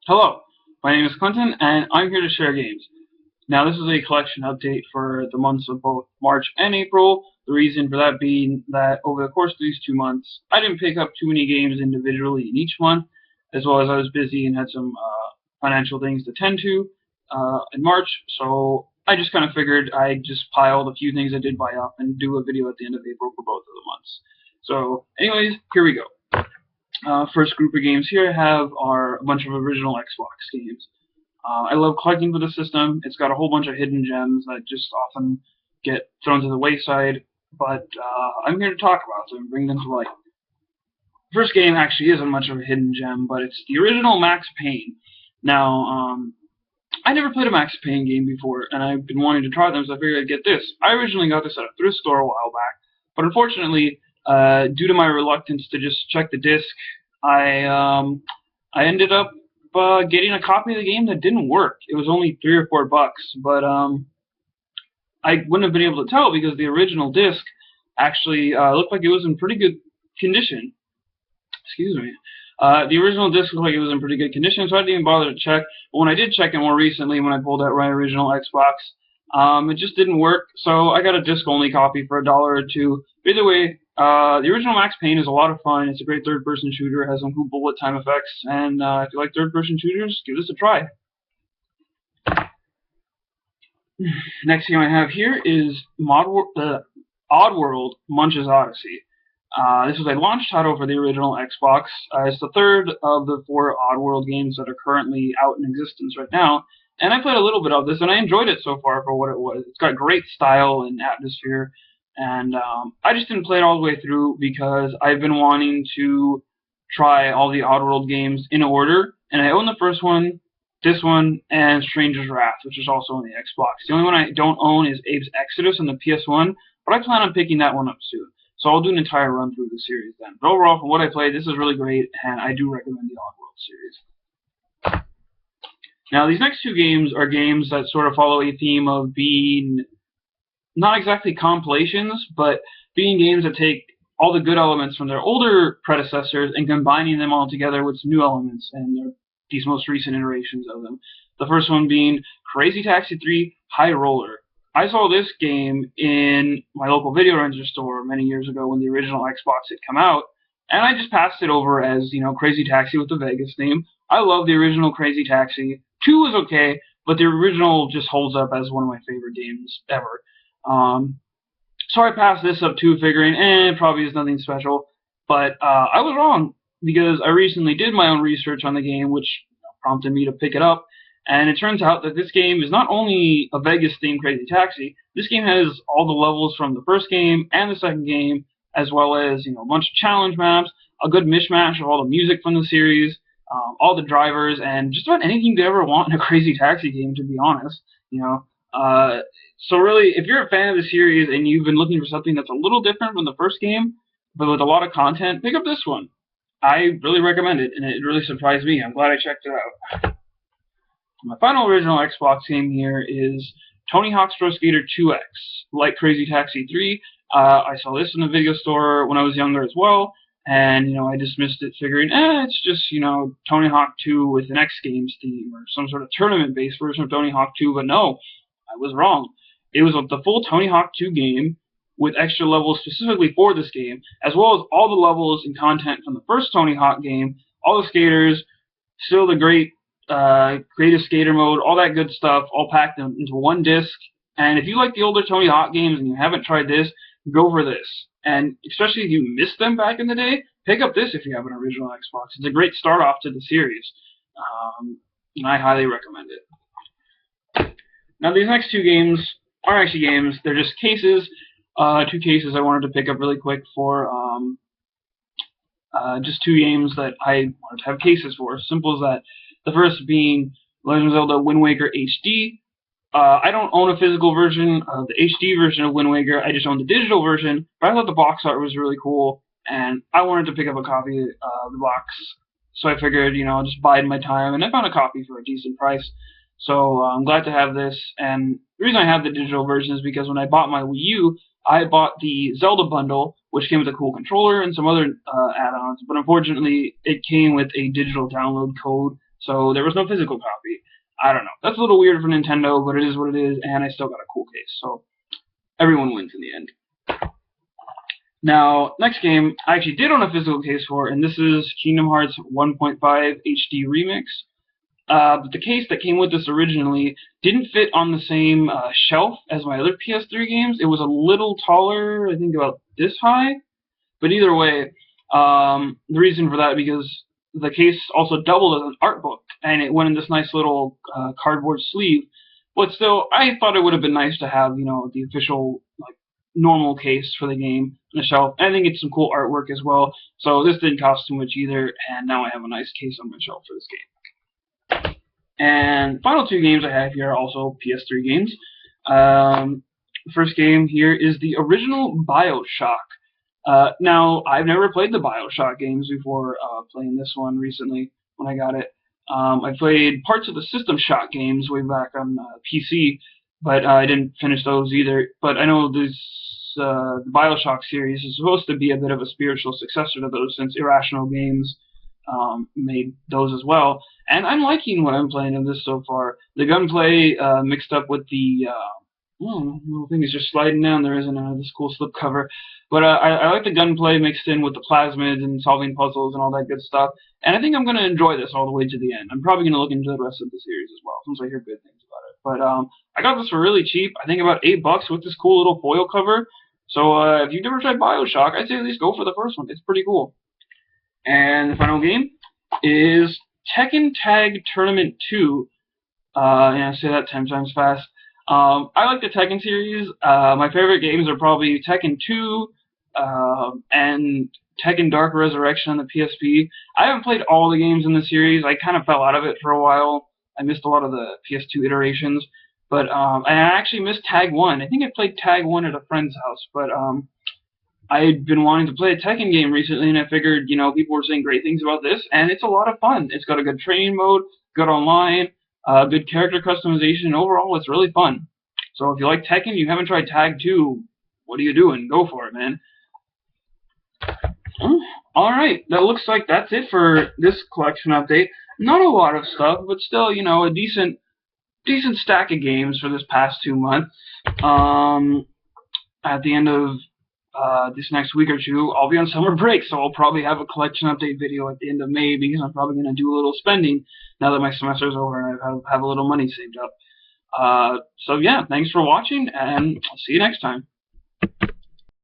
Hello, my name is Clinton, and I'm here to share games. Now, this is a collection update for the months of both March and April. The reason for that being that over the course of these 2 months, I didn't pick up too many games individually in each month, as well as I was busy and had some financial things to tend to in March. So I just kind of figured I'd just pile the few things I did buy up and do a video at the end of April for both of the months. So, anyways, here we go. First group of games here I have are a bunch of original Xbox games. I love collecting for the system. It's got a whole bunch of hidden gems that just often get thrown to the wayside, but I'm here to talk about them and bring them to light. The first game actually isn't much of a hidden gem, but it's the original Max Payne. Now, I never played a Max Payne game before, and I've been wanting to try them, so I figured I'd get this. I originally got this at a thrift store a while back, but unfortunately, due to my reluctance to just check the disc, I ended up getting a copy of the game that didn't work. It was only $3 or $4, but I wouldn't have been able to tell because the original disc actually looked like it was in pretty good condition. Excuse me. The original disc looked like it was in pretty good condition, so I didn't even bother to check. But when I did check it more recently, when I pulled out my original Xbox, it just didn't work. So I got a disc-only copy for $1 or $2. Either way, the original Max Payne is a lot of fun. It's a great third-person shooter. It has some cool bullet time effects, and if you like third-person shooters, give this a try. Next game I have here is Oddworld Munch's Odyssey. This was a launch title for the original Xbox. It's the third of the 4 Oddworld games that are currently out in existence right now, and I played a little bit of this, and I enjoyed it so far for what it was. It's got great style and atmosphere, and I just didn't play it all the way through because I've been wanting to try all the Oddworld games in order, and I own the first one, this one, and Stranger's Wrath, which is also on the Xbox. The only one I don't own is Abe's Exodus on the PS1, but I plan on picking that one up soon. So I'll do an entire run through the series then. But overall, from what I played, this is really great, and I do recommend the Oddworld series. Now, these next 2 games are games that sort of follow a theme of being not exactly compilations, but being games that take all the good elements from their older predecessors and combining them all together with some new elements and these most recent iterations of them. The first one being Crazy Taxi 3 High Roller. I saw this game in my local video rental store many years ago when the original Xbox had come out, and I just passed it over as, Crazy Taxi with the Vegas theme. I love the original Crazy Taxi. 2 was okay, but the original just holds up as one of my favorite games ever. So I passed this up too, figuring, it probably is nothing special, but I was wrong, because I recently did my own research on the game, which prompted me to pick it up. And it turns out that this game is not only a Vegas-themed Crazy Taxi, this game has all the levels from the first game and the second game, as well as a bunch of challenge maps, a good mishmash of all the music from the series, all the drivers, and just about anything you could ever want in a Crazy Taxi game, to be honest. So really, if you're a fan of the series and you've been looking for something that's a little different from the first game, but with a lot of content, pick up this one. I really recommend it, and it really surprised me. I'm glad I checked it out. My final original Xbox game here is Tony Hawk's Pro Skater 2X. Like Crazy Taxi 3, I saw this in the video store when I was younger as well, and I dismissed it, figuring, it's just Tony Hawk 2 with an X Games theme or some sort of tournament-based version of Tony Hawk 2. But no, I was wrong. It was the full Tony Hawk 2 game with extra levels specifically for this game, as well as all the levels and content from the first Tony Hawk game, all the skaters, still the great creative skater mode, all that good stuff, all packed into one disc. And if you like the older Tony Hawk games and you haven't tried this, go for this. And especially if you missed them back in the day, pick up this if you have an original Xbox. It's a great start off to the series. And I highly recommend it. Now, these next 2 games aren't actually games, they're just cases. 2 cases I wanted to pick up really quick for just 2 games that I wanted to have cases for. Simple as that. The first being Legend of Zelda Wind Waker HD. I don't own a physical version of the HD version of Wind Waker. I just own the digital version, but I thought the box art was really cool, and I wanted to pick up a copy of the box. So I figured, I'll just bide my time, and I found a copy for a decent price. So I'm glad to have this, and the reason I have the digital version is because when I bought my Wii U, I bought the Zelda bundle, which came with a cool controller and some other add-ons, but unfortunately it came with a digital download code, So there was no physical copy. I don't know. That's a little weird for Nintendo, but it is what it is, and I still got a cool case. So everyone wins in the end. Now, next game I actually did own a physical case for, and this is Kingdom Hearts 1.5 HD Remix. But the case that came with this originally didn't fit on the same shelf as my other PS3 games. It was a little taller, I think about this high. But either way, the reason for that because the case also doubled as an art book, and it went in this nice little cardboard sleeve. But still, I thought it would have been nice to have, the official normal case for the game on the shelf. And I think it's some cool artwork as well. So this didn't cost too much either, and now I have a nice case on my shelf for this game. And the final two games I have here are also PS3 games. The first game here is the original Bioshock. Now, I've never played the Bioshock games before playing this one recently when I got it. I played parts of the System Shock games way back on PC, but I didn't finish those either. But I know the Bioshock series is supposed to be a bit of a spiritual successor to those, since Irrational Games made those as well. And I'm liking what I'm playing in this so far. The gunplay mixed up with the little thing is just sliding down. There isn't this cool slipcover. But I like the gunplay mixed in with the plasmids and solving puzzles and all that good stuff. And I think I'm going to enjoy this all the way to the end. I'm probably going to look into the rest of the series as well, since I hear good things about it. But I got this for really cheap. I think about $8 with this cool little foil cover. So if you've never tried Bioshock, I'd say at least go for the first one. It's pretty cool. And the final game is Tekken Tag Tournament 2. I say that 10 times fast. I like the Tekken series. My favorite games are probably Tekken 2 and Tekken Dark Resurrection on the PSP. I haven't played all the games in the series. I kind of fell out of it for a while. I missed a lot of the PS2 iterations. But I actually missed Tag 1. I think I played Tag 1 at a friend's house. But I'd been wanting to play a Tekken game recently, and I figured, people were saying great things about this, and it's a lot of fun. It's got a good training mode, good online, good character customization, and overall, it's really fun. So if you like Tekken, you haven't tried Tag 2, what are you doing? Go for it, man. Alright, that looks like that's it for this collection update. Not a lot of stuff, but still, a decent stack of games for this past 2 months. At the end of this next week or two, I'll be on summer break, so I'll probably have a collection update video at the end of May, because I'm probably going to do a little spending now that my semester's over and I have a little money saved up. So yeah, thanks for watching, and I'll see you next time.